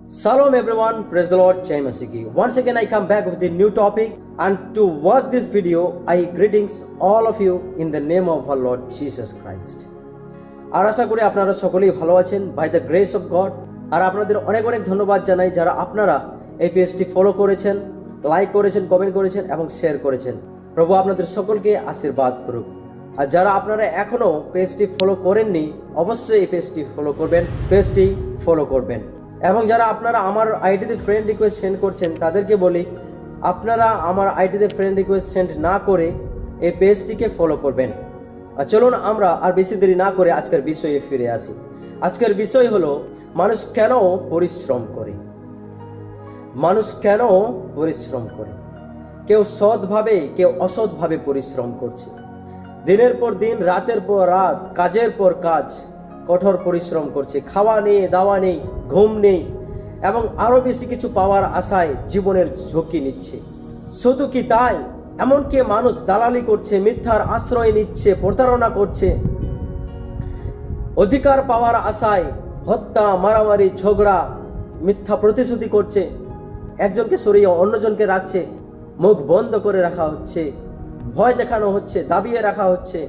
Shalom everyone, praise the Lord, Jai Masiki. Once again I come back with a new topic, and to watch this video I greetings all of you in the name of our Lord Jesus Christ. আর আশা করি আপনারা সকলেই ভালো আছেন by the grace of God. আর আপনাদের অনেক অনেক ধন্যবাদ জানাই যারা আপনারা এই পেজটি ফলো করেছেন, লাইক করেছেন, কমেন্ট করেছেন এবং শেয়ার করেছেন। প্রভু আপনাদের সকলকে আশীর্বাদ করুক। আর যারা আপনারা এখনো পেজটি ফলো করেননি অবশ্যই এই পেজটি ফলো করবেন। এবং যারা আপনারা আমার আইডিতে ফ্রেন্ড রিকোয়েস্ট সেন্ড করছেন তাদেরকে বলি আপনারা আমার আইডিতে ফ্রেন্ড রিকোয়েস্ট সেন্ড না করে এই পেজটিকে ফলো করবেন। আর চলুন আমরা আর বেশি দেরি না করে আজকের বিষয়ে ফিরে আসি। আজকের বিষয় হলো মানুষ কেন পরিশ্রম করে। মানুষ কেন পরিশ্রম করে? কেউ সৎভাবে, কেউ অসৎভাবে পরিশ্রম করছে। দিনের পর দিন, রাতের পর রাত, কাজের পর কাজ কঠোর পরিশ্রম করছে। খাওয়া নেই, দাওয়া নেই, ঘুম নেই এবং আরো বেশি কিছু পাওয়ার আশায় জীবনের ঝুঁকি নিচ্ছে। শুধু কি তাই, এমনকি মানুষ দালালি করছে, মিথ্যার আশ্রয় নিচ্ছে, প্রতারণা করছে, অধিকার পাওয়ার আশায় হত্যা, মারামারি, ঝগড়া, মিথ্যা প্রতিশ্রুতি করছে। একজনকে সরিয়ে অন্যজনকে রাখছে, মুখ বন্ধ করে রাখা হচ্ছে, ভয় দেখানো হচ্ছে, দাবিয়ে রাখা হচ্ছে।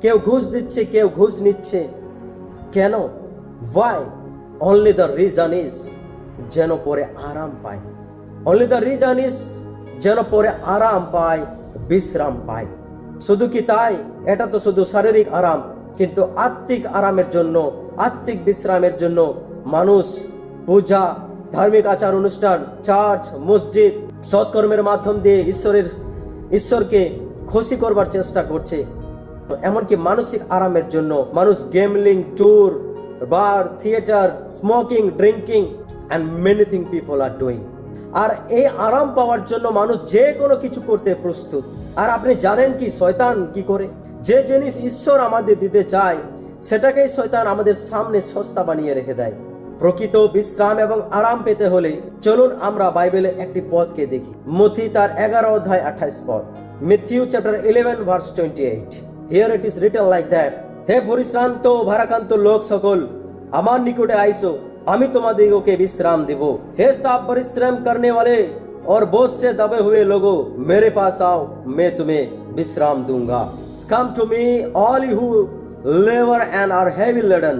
কেউ ঘুষ দিচ্ছে, কেউ ঘুষ নিচ্ছে। কেন? Why? Only the reason is যেন পরে আরাম পায়। Only the reason is যেন পরে আরাম পায়, বিশ্রাম পায়। শুধু কি তাই? এটা তো শুধু শারীরিক আরাম, কিন্তু আত্মিক আরামের জন্য, আত্মিক বিশ্রামের জন্য মানুষ পূজা, ধার্মিক আচার অনুষ্ঠান, চার্চ, মসজিদ, সৎকর্মের মাধ্যম দিয়ে ঈশ্বরকে খুশি করবার চেষ্টা করছে। এমনকি মানসিক আরামের জন্য মানুষ gambling, tour, bar, theatre, smoking, drinking and many thing people are doing. আর এই আরাম পাওয়ার জন্য মানুষ যে কোনো কিছু করতে প্রস্তুত। আর আপনি জানেন কি শয়তান কি করে? যে জিনিস ঈশ্বর আমাদের দিতে চায় সেটাকেই শয়তান আমাদের সামনে সস্তা বানিয়ে রেখে দেয়। প্রকৃত বিশ্রাম এবং আরাম পেতে হলে চলুন আমরা বাইবেলের একটি পদকে দেখি। মথি তার 11 অধ্যায় 28 পদ। Matthew chapter 11 verse 28. Here it is written like that, হে পরিশ্রান্ত ভারাক্রান্ত লোক সকল আমার নিকটে আইসো, আমি তোমাদিগকে বিশ্রাম দেব। হে সব পরিশ্রম करने वाले और बोझ से दबे हुए लोगों, मेरे पास आओ, मैं तुम्हें विश्राम दूंगा। Come to me all you who labor and are heavy laden,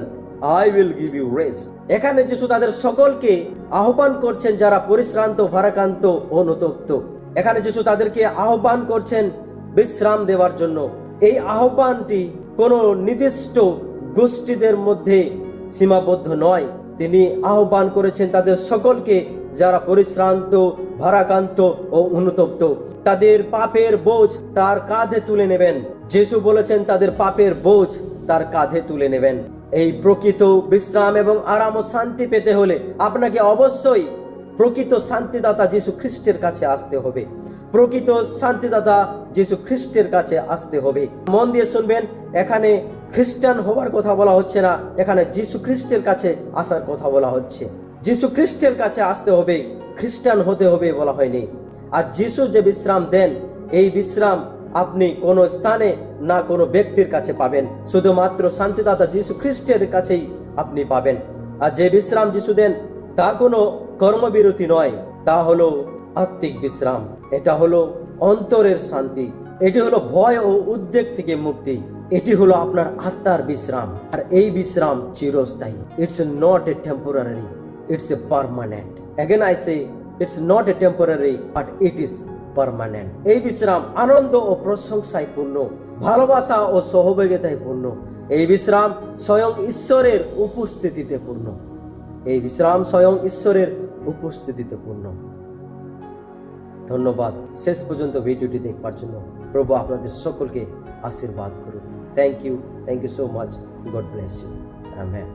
I will give you rest. এখানে যিশু তাদের সকলকে আহ্বান করছেন যারা পরিশ্রান্ত, ভারাক্রান্ত ও অনুতপ্ত। এখানে যিশু তাদেরকে আহ্বান করছেন বিশ্রাম দেওয়ার জন্য। এই আহ্বানটি কোনো নির্দিষ্ট গোষ্ঠীদের মধ্যে সীমাবদ্ধ নয়। তিনি আহ্বান করেছেন তাদের সকলকে যারা পরিশ্রান্ত, ভারাক্রান্ত ও অনুতপ্ত। তাদের পাপের বোঝ তার কাঁধে তুলে নেবেন। যিশু বলেছেন তাদের পাপের বোঝ তার কাঁধে তুলে নেবেন। এই প্রকৃত বিশ্রাম এবং আরাম ও শান্তি পেতে হলে আপনাকে অবশ্যই প্রকৃত শান্তিদাতা যীশু খ্রিস্টের কাছে আসতে হবে। প্রকৃত শান্তিদাতা যীশু খ্রিস্টের কাছে আসতে হবে। মন দিয়ে শুনবেন, এখানে খ্রিস্টান হবার কথা বলা হচ্ছে না, এখানে যীশু খ্রিস্টের কাছে আসার কথা বলা হচ্ছে। যীশু খ্রিস্টের কাছে আসতে হবে, খ্রিস্টান হতে হবে বলা হয়নি। আর যীশু যে বিশ্রাম দেন, এই বিশ্রাম আপনি কোনো স্থানে না কোনো ব্যক্তির কাছে পাবেন, শুধুমাত্র শান্তিদাতা যীশু খ্রিস্টের কাছেই আপনি পাবেন। আর যে বিশ্রাম যীশু দেন তা কোনো কর্মবিরতি নয়, তা হলো আত্মিক বিশ্রাম। এটা হলো অন্তরের শান্তি, এটি হলো ভয় ও উদ্বেগ থেকে মুক্তি, এটি হলো আপনার আত্মার বিশ্রাম। আর এই বিশ্রাম চিরস্থায়ী। It's not a temporary, it's a permanent. Again I say, it's not a temporary but it is permanent. এই বিশ্রাম আনন্দ ও প্রশংসায় পূর্ণ, ভালোবাসা ও সহযোগিতায় পূর্ণ। এই বিশ্রাম স্বয়ং ঈশ্বরের উপস্থিতিতে পূর্ণ। এই বিশ্রাম স্বয়ং ঈশ্বরের উপস্থিতিতে পূর্ণ। ধন্যবাদ শেষ পর্যন্ত ভিডিওটি দেখবার জন্য। প্রভু আপনাদের সকলকে আশীর্বাদ করুন। Thank you so much. God bless you. Amen.